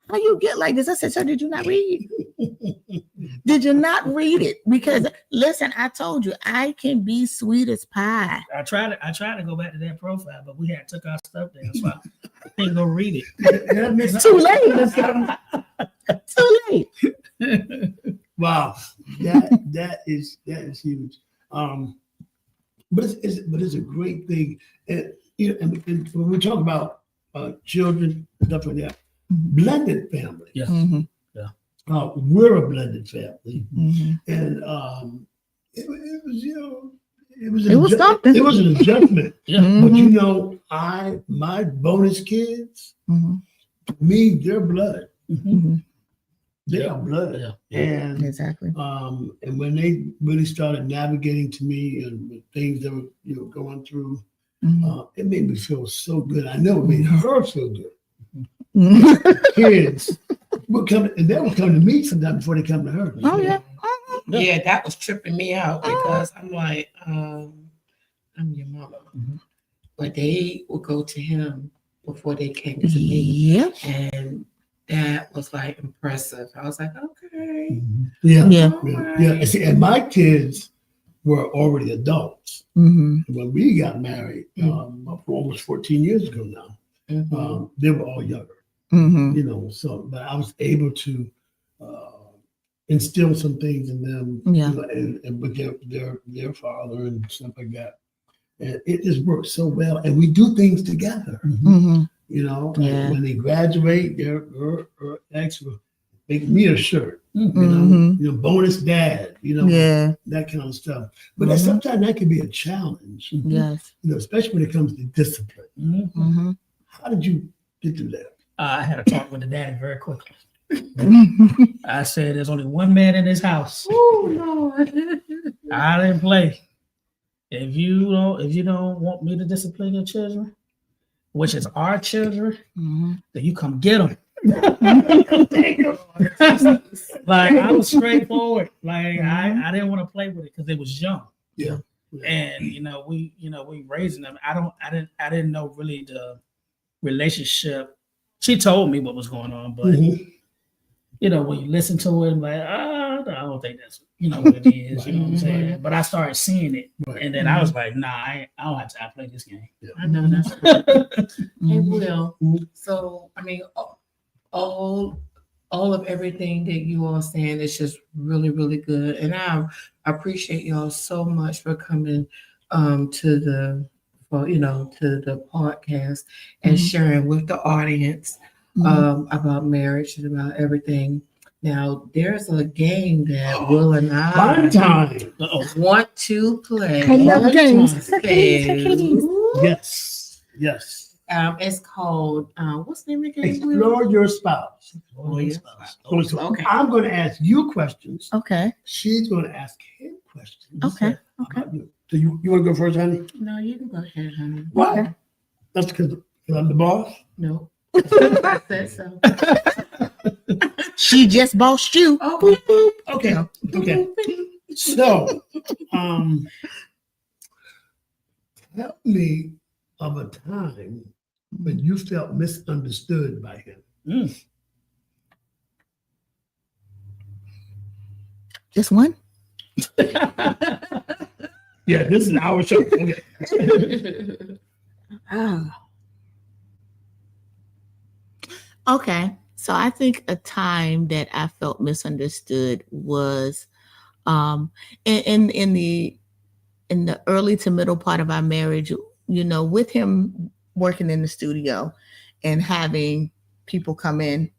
how you get like this? I said, sir, did you not read? Did you not read it? Because listen, I told you I can be sweet as pie. I tried to go back to that profile, but we had took our stuff down, so I couldn't go read it. It's too late. Too late. Wow, that is huge. But it's a great thing, and and when we talk about children and stuff like that, blended family. Yeah. Mm-hmm. We're a blended family, Mm-hmm. and it was something. It was an adjustment. Yeah. Mm-hmm. But my bonus kids, Mm-hmm. to me, they're blood. Mm-hmm. They are blood. Yeah. And Exactly. and when they really started navigating to me and the things that were going through, Mm-hmm. it made me feel so good. I know it made her feel good. Mm-hmm. Kids would come, and they would come to me sometimes before they come to her. Oh yeah. Yeah, that was tripping me out because I'm like, I'm your mama. But they would go to him before they came to me. Yep. And that was like impressive. I was like, okay. Yeah. Yeah. all Yeah. right. Yeah. And see, and my kids were already adults Mm-hmm. when we got married, almost 14 years ago now. Mhm. They were all younger, Mm-hmm. so, but I was able to instill some things in them, Yeah. and with their father and stuff like that. And it just works so well. And we do things together, Mm-hmm. and Yeah. when they graduate, their ex, make me a shirt, bonus dad, Yeah. that kind of stuff. But that sometimes that can be a challenge, Yes. especially when it comes to discipline. Mm-hmm. How did you get through that? I had a talk with the daddy very quickly. I said, "There's only one man in this house. Oh Lord. I didn't play. If you don't want me to discipline your children, which is our children, then you come get them." Like, I was straightforward. Like, I didn't want to play with it because it was young. Yeah. And we raising them. I didn't know really the relationship. She told me what was going on, but when you listen to it, I'm like, I don't think that's what it is. You know what I'm saying? But I started seeing it, and then I was like, nah, I don't have to play this game. I know that's right. Hey, Will. So I mean, all of everything that you all saying is just really, really good, and I appreciate y'all so much for coming to the podcast and sharing with the audience about marriage and about everything. Now, there's a game that Will and I Fun time. want to play. I love games. Yes. It's called what's the name of the game? Will? Explore your spouse. So Okay. I'm going to ask you questions. Okay. She's going to ask him questions. Okay. How about you? So you want to go first, honey? No, you can go ahead, honey. Why? That's because I'm the boss. No. I said so. She just bossed you. Oh, Okay. So, tell me of a time when you felt misunderstood by him. Just one? Yeah, this is our show. Okay. Okay. So I think a time that I felt misunderstood was in the early to middle part of our marriage, with him working in the studio and having people come in,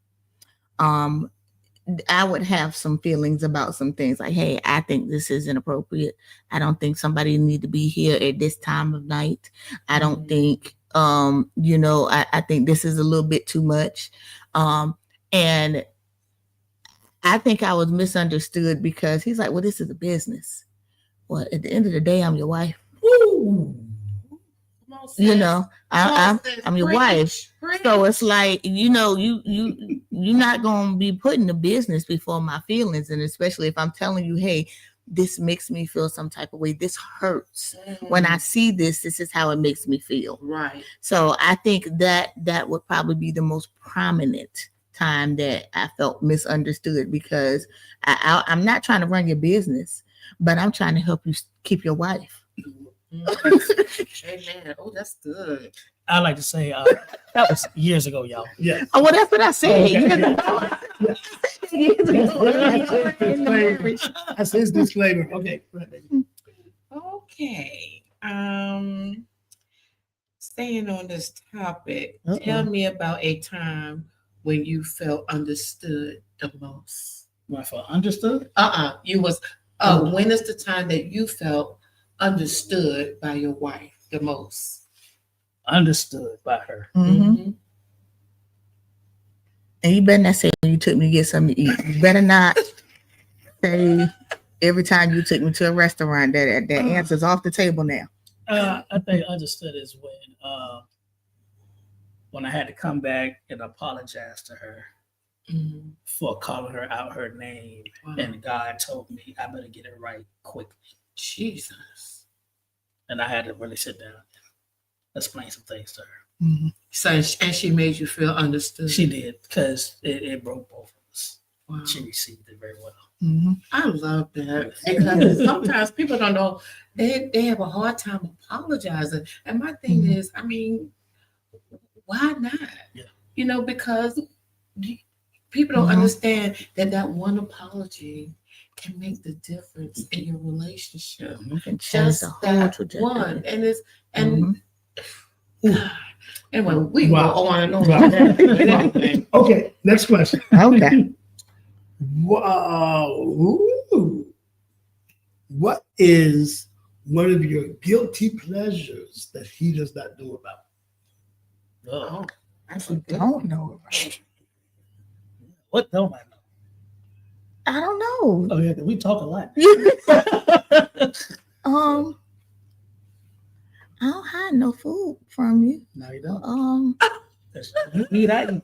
I would have some feelings about some things like, hey, I think this is inappropriate. I don't think somebody need to be here at this time of night. I don't think, I think this is a little bit too much. And I think I was misunderstood because he's like, well, this is a business. Well, at the end of the day, I'm your wife. I'm your wife. So it's like, you're not going to be putting the business before my feelings. And especially if I'm telling you, hey, this makes me feel some type of way. This hurts. When I see this is how it makes me feel. right. So I think that would probably be the most prominent time that I felt misunderstood because I'm not trying to run your business, but I'm trying to help you keep your wife. Amen. Oh, that's good. I like to say that was years ago, y'all. Yeah. Oh, well, that's what I said. That's his disclaimer. Okay. Okay. Staying on this topic, tell me about a time when you felt understood the most. When I felt understood? You was when is the time that you felt understood by your wife the most? Understood by her. Mm-hmm. And you better not say when you took me to get something to eat. You better not say every time you took me to a restaurant that answer's off the table now. I think understood is when I had to come back and apologize to her for calling her out her name. Wow. And God told me I better get it right quickly. Jesus. And I had to really sit down and explain some things to her. Mm-hmm. So, and she made you feel understood. She did, because it broke both of us. Wow. She received it very well. Mm-hmm. I love that because sometimes people don't know they have a hard time apologizing. And my thing is, I mean, why not? Yeah. Because people don't understand that one apology can make the difference in your relationship. Just that one, and anyway, we can go on and on. Okay, next question. Okay. What is one of your guilty pleasures that he does not know about? Oh, I don't know. what don't I know? I don't know. Oh yeah, 'cause we talk a lot. I don't hide no food from you. No, you don't. You eat, I eat.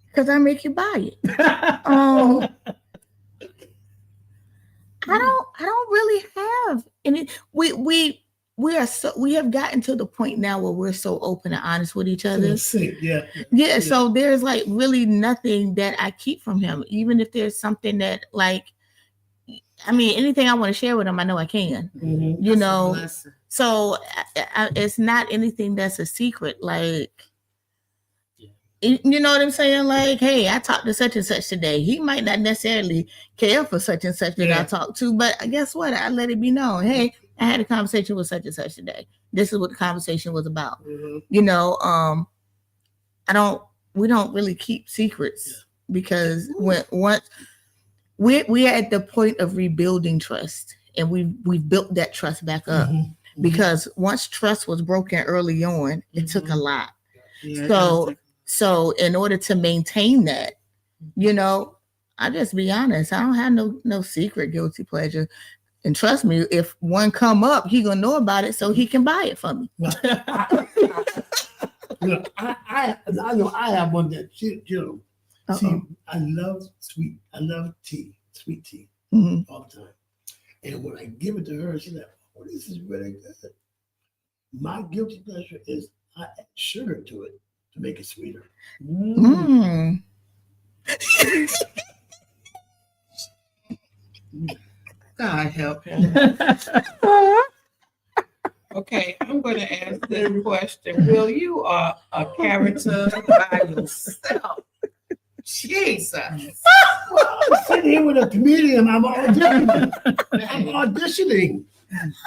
Because I make you buy it. I don't really have any. We have gotten to the point now where we're so open and honest with each other. Yeah. So there's like really nothing that I keep from him, even if there's something that anything I want to share with him, I know I can. Mhm. You That's a know, blessing. so it's not anything that's a secret. Like, you know what I'm saying? Like, hey, I talked to such and such today. He might not necessarily care for such and such that I talked to, but guess what? I let it be known. Hey, I had a conversation with such and such today. This is what the conversation was about. Mhm. You know, we don't really keep secrets because once we're at the point of rebuilding trust, and we've built that trust back up. Mhm. Because once trust was broken early on, it took a lot. Yeah, So in order to maintain that, you know, I just be honest, I don't have no secret guilty pleasure. And trust me, if one come up, he gonna know about it so he can buy it for me. Look, I know I have one that see, I love sweet tea Mhm. all the time. And when I give it to her, she's like, "Oh, this is really good." My guilty pleasure is I add sugar to it to make it sweeter. Mm. God help him. Okay, I'm going to ask this question. Will, you are a character by yourself. Jesus. Well, I'm sitting here with a comedian. I'm auditioning.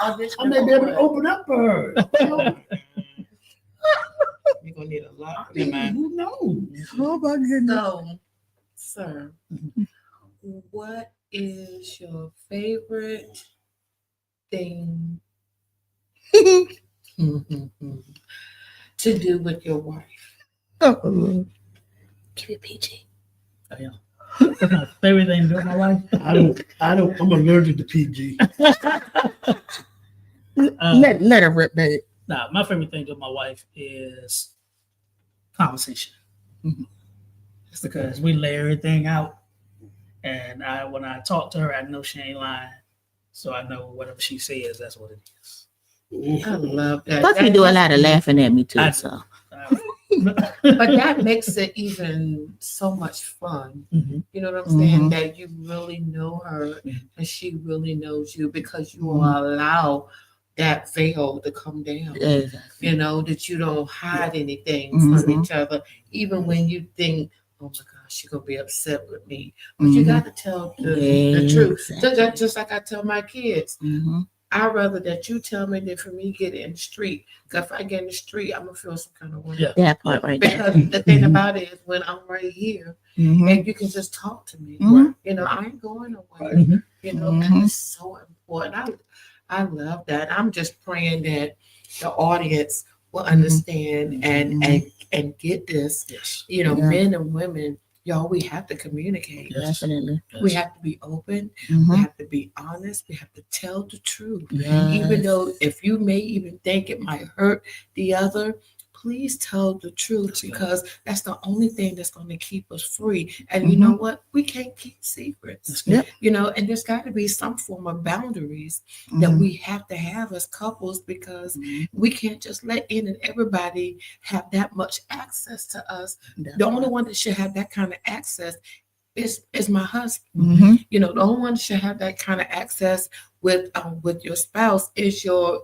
I may be able to open up for her. You're going to need a lot I for them, mean, man. who knows? Oh my goodness. So, sir, what is your favorite thing to do with your wife? Oh. Give it PG. Oh, yeah. That's my favorite thing to do with my life. I'm allergic to PG. Let her rip, babe. Nah, my favorite thing to do with my wife is conversation. It's because we lay everything out, and when I talk to her, I know she ain't lying, so I know whatever she says, that's what it is. I love that. Plus, we do a lot of laughing at me too. So, But that makes it even so much fun. Mhm. You know what I'm saying? Mhm. That you really know her and she really knows you because you Mhm. allow that veil to come down. exactly. You know, that you don't hide anything Mhm. from each other, even when you think, oh my gosh, she's going to be upset with me. But you Mhm. got to tell the truth. Exactly. Just like I tell my kids. Mhm. I'd rather that you tell me than for me get in the street. Because if I get in the street, I'm going to feel some kind of way. Yeah. That part right there. Because the thing about it is when I'm right here Mhm. and you can just talk to me. Mhm. You know, I ain't going nowhere. Mhm. You know, Mhm. and it's so important. I love that. I'm just praying that the audience will understand and get this. Yes. You know, Yeah. men and women, y'all, we have to communicate. Yes. Definitely. We have to be open. We Mhm. have to be honest. We have to tell the truth. Yes. Even though if you may even think it might hurt the other, please tell the truth That's good. because that's the only thing that's going to keep us free. And you know what? We can't keep secrets. That's good. Yep. You know, and there's got to be some form of boundaries that Mhm. we have to have as couples because Mhm. we can't just let in and everybody have that much access to us. That's The only right. one that should have that kind of access is my husband. Mhm. You know, the only one that should have that kind of access with your spouse is your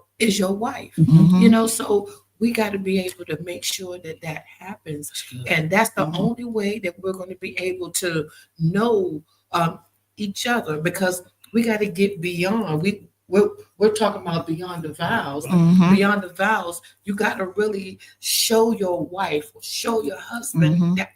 wife. Mhm. You know, so we got to be able to make sure that that happens, That's good. and that's the Mhm. only way that we're going to be able to know each other because we got to get beyond. We're talking about beyond the vows. Mhm. Beyond the vows, you got to really show your wife, show your husband Mhm. that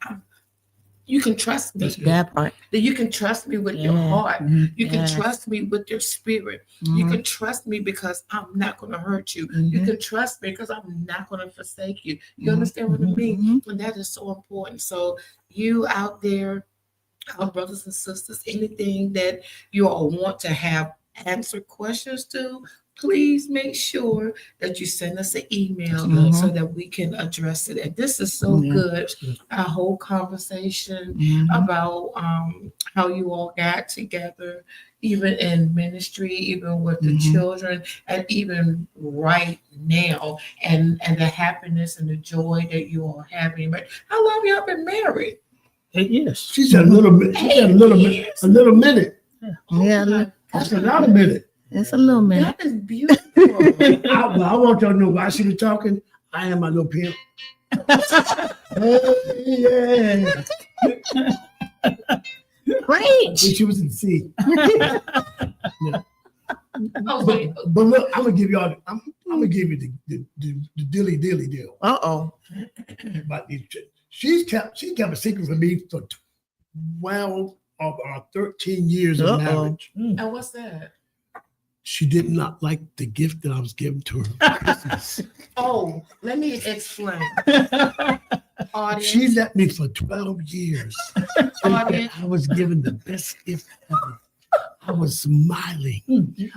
you can trust me. That part. That you can trust me with your Yeah. heart. You can Yes. trust me with your spirit. You can trust me because I'm not going to hurt you. You can trust me because I'm not going to forsake you. You understand what I mean? And that is so important. So you out there, our brothers and sisters, anything that you all want to have answer questions to, please make sure that you send us an email so that we can address it. And this is so good. Our whole conversation about how you all got together, even in ministry, even with the children, and even right now, and the happiness and the joy that you all having. But how long y'all been married? 8 years. She said a little bit. She said a little bit. A little minute. Yeah, That's not a minute. it's a little minute. That is beautiful. I want y'all to know why she was talking. I am my little pimp. Yeah. Great. When she was in the sea. Oh, wait. But look, I'm gonna give y'all. I'm gonna give you the dilly deal. Uh-oh. But she kept a secret from me for 12 of our 13 years of marriage. And what's that? She did not like the gift that I was giving to her for Christmas. Oh, let me explain. Audience. She let me for 12 years. Audience. I was given the best gift ever. I was smiling.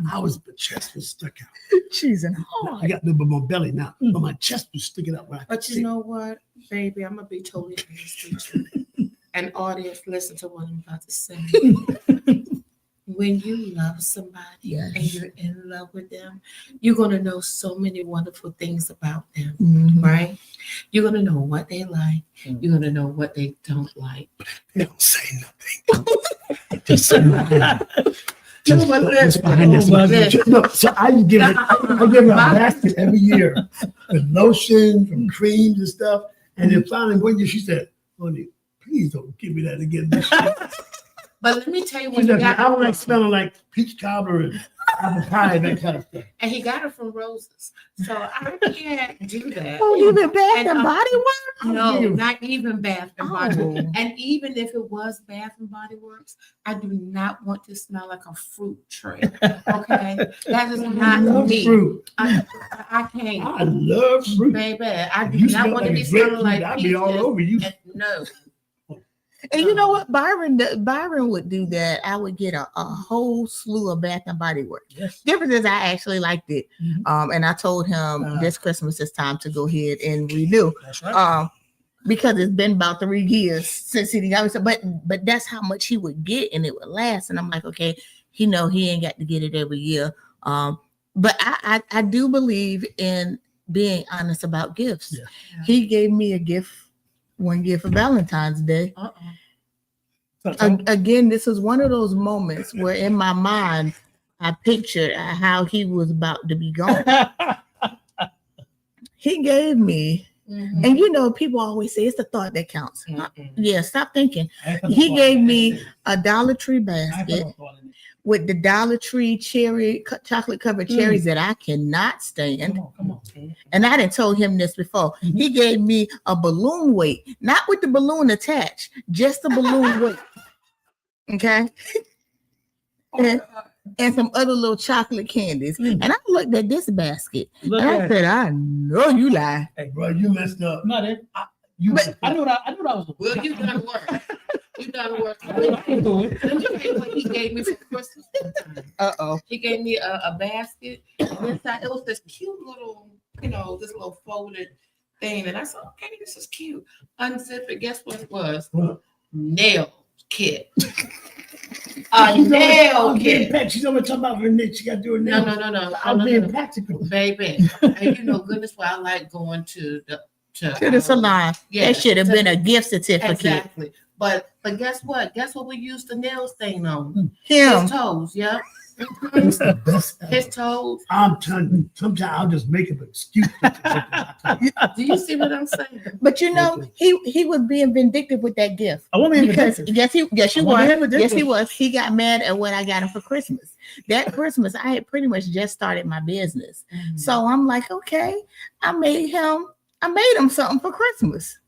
My chest was stuck out. She's in I got a little bit more belly now, but my chest was sticking out. But you know what, baby? I'm going to be totally honest with you. And audience, listen to what I'm about to say. When you love somebody and you're in love with them, you're going to know so many wonderful things about them, right? You're going to know what they like. You're going to know what they don't like. They don't say nothing. Just say nothing. Just behind this. No, so I give her a basket every year with lotion, from creams and stuff. And then finally one year she said, "Honey, please don't give me that again this year." But let me tell you She what said, he got. I don't like smelling like peach cobbler and apple pie and that kind of stuff. And he got it from Roses. So I can't do that. Oh, you been Bath And, and Body Works? No, not even Bath and Body Oh. Works. And even if it was Bath and Body Works, I do not want to smell like a fruit tree. Okay, that is I not love me. fruit. I can't, I love fruit. baby. I do You not smell want to like be a smelling grapefruit, like I'd be all peaches. over you. And no, And you know what? Byron would do that. I would get a whole slew of Bath and Body Works. Yes. Difference is I actually liked it. And I told him this Christmas it's time to go ahead and renew. That's right. Because it's been about 3 years since he got it. But that's how much he would get and it would last. And I'm like, okay, he ain't got to get it every year. But I do believe in being honest about gifts. Yeah. He gave me one gift for Valentine's Day. Again, this is one of those moments where in my mind I pictured how he was about to be gone. He gave me, and people always say it's the thought that counts. Yeah, stop thinking. He gave me a Dollar Tree basket with the Dollar Tree chocolate covered cherries that I cannot stand. Come on. And I didn't told him this before. He gave me a balloon weight, not with the balloon attached, just the balloon weight. Okay. And some other little chocolate candies. And I looked at this basket and I said, I know you lie. Hey, bro, you messed up. Not it. I knew that was the well, you done work. You done work. Let me tell you what he gave me for Christmas one time. Uh-oh. He gave me a basket. And inside it was this cute little, this little folded thing. And I said, okay, this is cute. Unzip it. Guess what it was? What? Nail kit. A nail kit. She's always talking about her niche. She got to do her nail. No. I'm being practical. Baby. And goodness why I like going to To the salon. Yeah, That should have been a gift certificate. Exactly. But guess what? Guess what we used the nail stain on? Him. His toes, yep. It's the best ever. His toes. I'm telling you, sometimes I'll just make an excuse. Do you see what I'm saying? But he was being vindictive with that gift. I want to be Because yes, he was. Yes, he was. was. He got mad at what I got him for Christmas. That Christmas, I had pretty much just started my business. So I'm like, okay, I made him something for Christmas.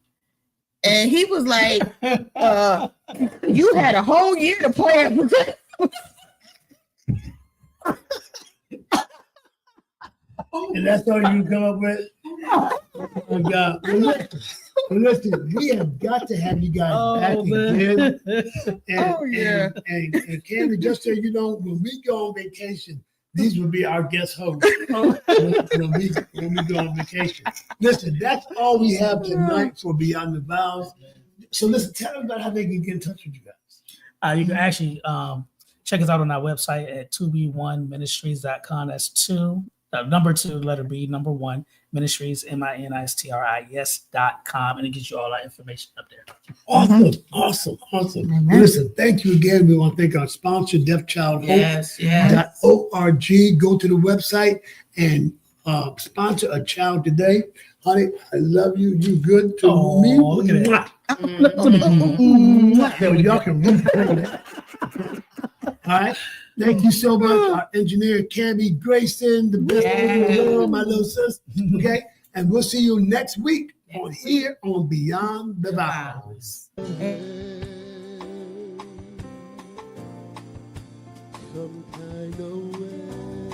And he was like, you had a whole year to plan. And that's all you can come up with? Oh my God. Well, listen, we have got to have you guys back again. Yeah. And Candy, just so you know, when we go on vacation, these will be our guest hosts when we go on vacation. Listen, that's all we have tonight for Beyond the Vows. So listen, tell them about how they can get in touch with you guys. You can actually check us out on our website at 2b1ministries.com. That's number 2, letter B, number 1, ministries, ministries.com, and it gives you all our information up there. Awesome. Amen. Listen, thank you again. We want to thank our sponsor, deafchildhope.org. Yes. Go to the website and sponsor a child today. Honey, I love you. You good to me. Look at that. So y'all can root for that. All right. Thank you so much, our engineer, Cammy Grayson, the best in the world, my little sis. Okay. And we'll see you next week here on Beyond the Vows. Some kind of way.